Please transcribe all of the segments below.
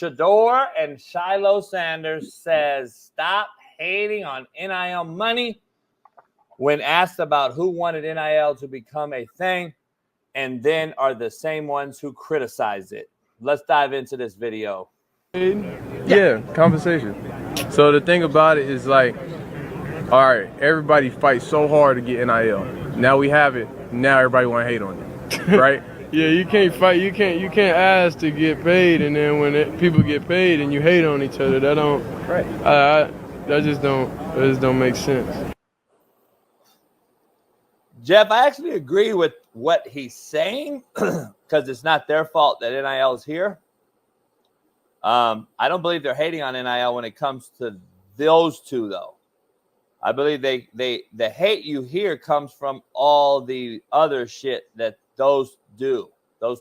Shedeur and Shiloh Sanders says, stop hating on NIL money when asked about who wanted NIL to become a thing, and then are the same ones who criticize it. Let's dive into this video. Yeah, compensation. So the thing about it is like, all right, everybody fights so hard to get NIL. Now we have it. Now everybody want to hate on it, right? Yeah, you can't fight. You can't ask to get paid, and then when people get paid and you hate on each other, that don't. Right. That just don't make sense. Jeff, I actually agree with what he's saying because it's not their fault that NIL is here. I don't believe they're hating on NIL when it comes to those two, though. I believe the hate you hear comes from all the other shit that those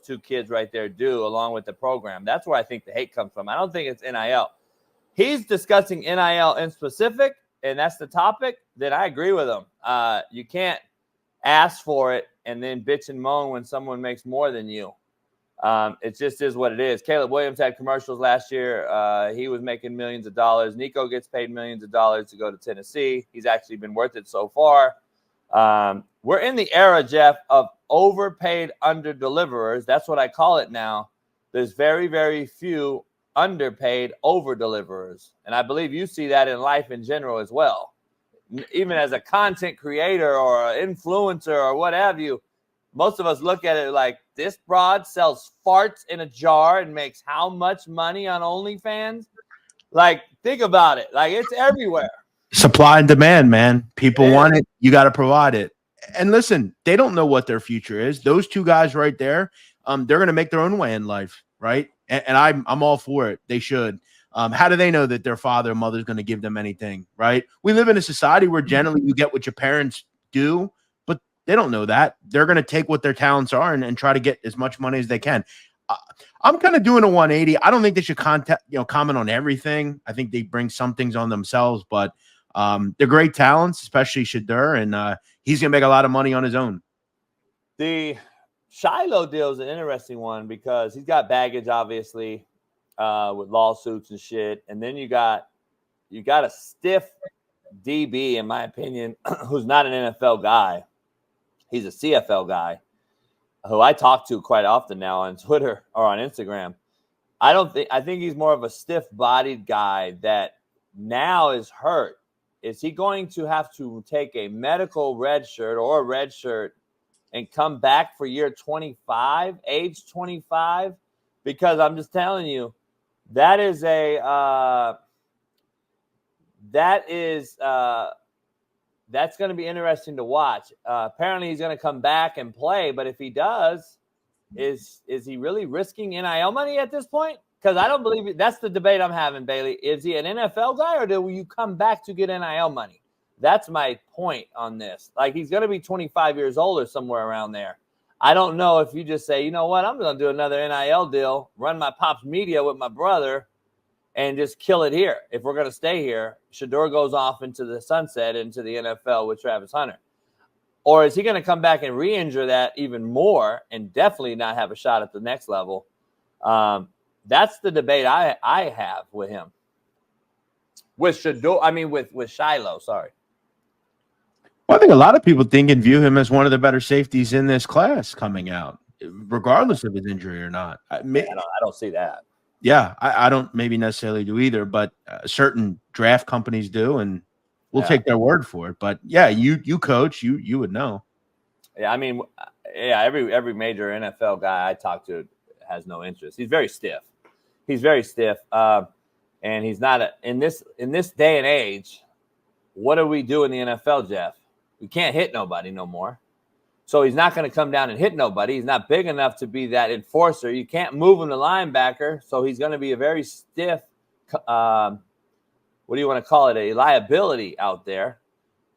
two kids right there do, along with the program. That's where I think the hate comes from. I don't think it's NIL. He's discussing NIL in specific, and that's the topic. Then I agree with him. You can't ask for it and then bitch and moan when someone makes more than you. It just is what it is. Caleb Williams had commercials last year. He was making millions of dollars. Nico gets paid millions of dollars to go to Tennessee. He's actually been worth it so far. We're in the era, Jeff, of overpaid under-deliverers. That's what I call it now. There's very, very few underpaid over-deliverers. And I believe you see that in life in general as well. Even as a content creator or an influencer or what have you, most of us look at it like this broad sells farts in a jar and makes how much money on OnlyFans? Like, think about it. Like, it's everywhere. Supply and demand, man. People want it. You got to provide it. And listen, they don't know what their future is. Those two guys right there, they're going to make their own way in life, right? And I'm all for it. They should. How do they know that their father or mother is going to give them anything, right? We live in a society where generally you get what your parents do, but they don't know that. They're going to take what their talents are and try to get as much money as they can. I'm kind of doing a 180. I don't think they should comment on everything. I think they bring some things on themselves, but they're great talents, especially Shedeur, and he's going to make a lot of money on his own. The Shiloh deal is an interesting one because he's got baggage, obviously, with lawsuits and shit. And then you got a stiff DB, in my opinion, who's not an NFL guy. He's a CFL guy who I talk to quite often now on Twitter or on Instagram. I think he's more of a stiff-bodied guy that now is hurt. Is he going to have to take a medical red shirt or a red shirt and come back for year 25, age 25? Because I'm just telling you, that's going to be interesting to watch. Apparently, he's going to come back and play, but if he does, is he really risking NIL money at this point? Because I don't believe it. That's the debate I'm having, Bailey. Is he an NFL guy, or will you come back to get NIL money? That's my point on this. Like, he's going to be 25 years old or somewhere around there. I don't know if you just say, you know what, I'm going to do another NIL deal, run my Pops Media with my brother, and just kill it here. If we're going to stay here, Shedeur goes off into the sunset, into the NFL with Travis Hunter. Or is he going to come back and re-injure that even more and definitely not have a shot at the next level? That's the debate I have with him. With Shedeur, with Shiloh, sorry. Well, I think a lot of people think and view him as one of the better safeties in this class coming out, regardless of his injury or not. I don't see that. Yeah, I don't maybe necessarily do either, but certain draft companies do, and we'll take their word for it. But yeah, you coach, you would know. Yeah, every major NFL guy I talk to has no interest. He's very stiff. And he's not in this day and age. What do we do in the NFL, Jeff? We can't hit nobody no more. So he's not going to come down and hit nobody. He's not big enough to be that enforcer. You can't move him to linebacker. So he's going to be a very stiff, what do you want to call it, a liability out there.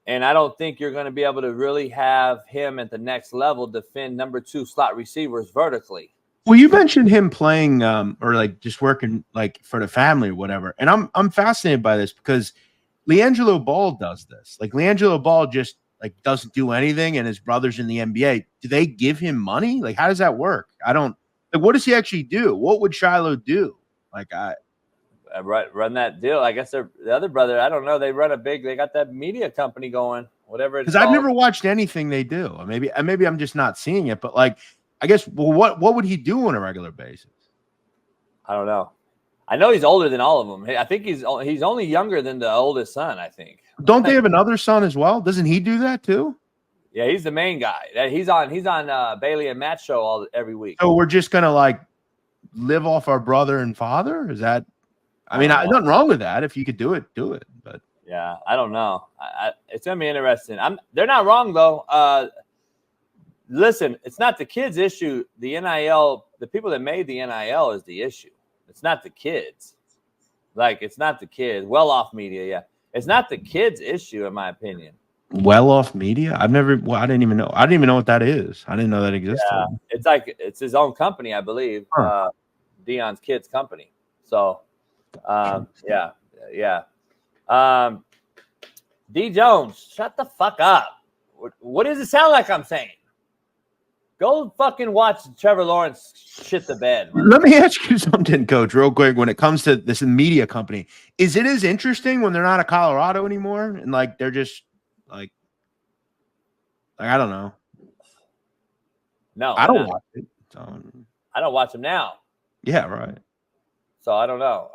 And I don't think you're going to be able to really have him at the next level defend number 2 slot receivers vertically. Well, you mentioned him playing or like just working like for the family or whatever. And I'm fascinated by this because LiAngelo Ball does this. Like LiAngelo Ball just like doesn't do anything, and his brother's in the NBA. Do they give him money? Like, how does that work? What does he actually do? What would Shiloh do? Like run that deal. I guess the other brother, I don't know. They got that media company going, whatever it's because called. I've never watched anything they do. Maybe I'm just not seeing it. But like, I guess, well, what would he do on a regular basis? I don't know. I know he's older than all of them. I think he's only younger than the oldest son, I think. Don't they have another son as well? Doesn't he do that too? Yeah, he's the main guy. He's on Bailey and Matt's show every week. So we're just gonna like live off our brother and father? Is that? I mean, nothing wrong with that. If you could do it, do it. But yeah, I don't know. It's gonna be interesting. They're not wrong though. Listen, it's not the kids' issue. The NIL, the people that made the NIL is the issue. It's not the kids. Like, it's not the kids. Well-off media, yeah. It's not the kids' issue, in my opinion. Well-off media? I didn't even know. I didn't even know what that is. I didn't know that existed. Yeah, it's his own company, I believe. Huh. Dion's kids' company. So, yeah. D. Jones, shut the fuck up. What does it sound like I'm saying? Go fucking watch Trevor Lawrence shit the bed. Let me ask you something, Coach, real quick. When it comes to this media company, is it as interesting when they're not a Colorado anymore and like they're just like I don't know. No, I don't watch it. So. I don't watch them now. Yeah, right. So I don't know.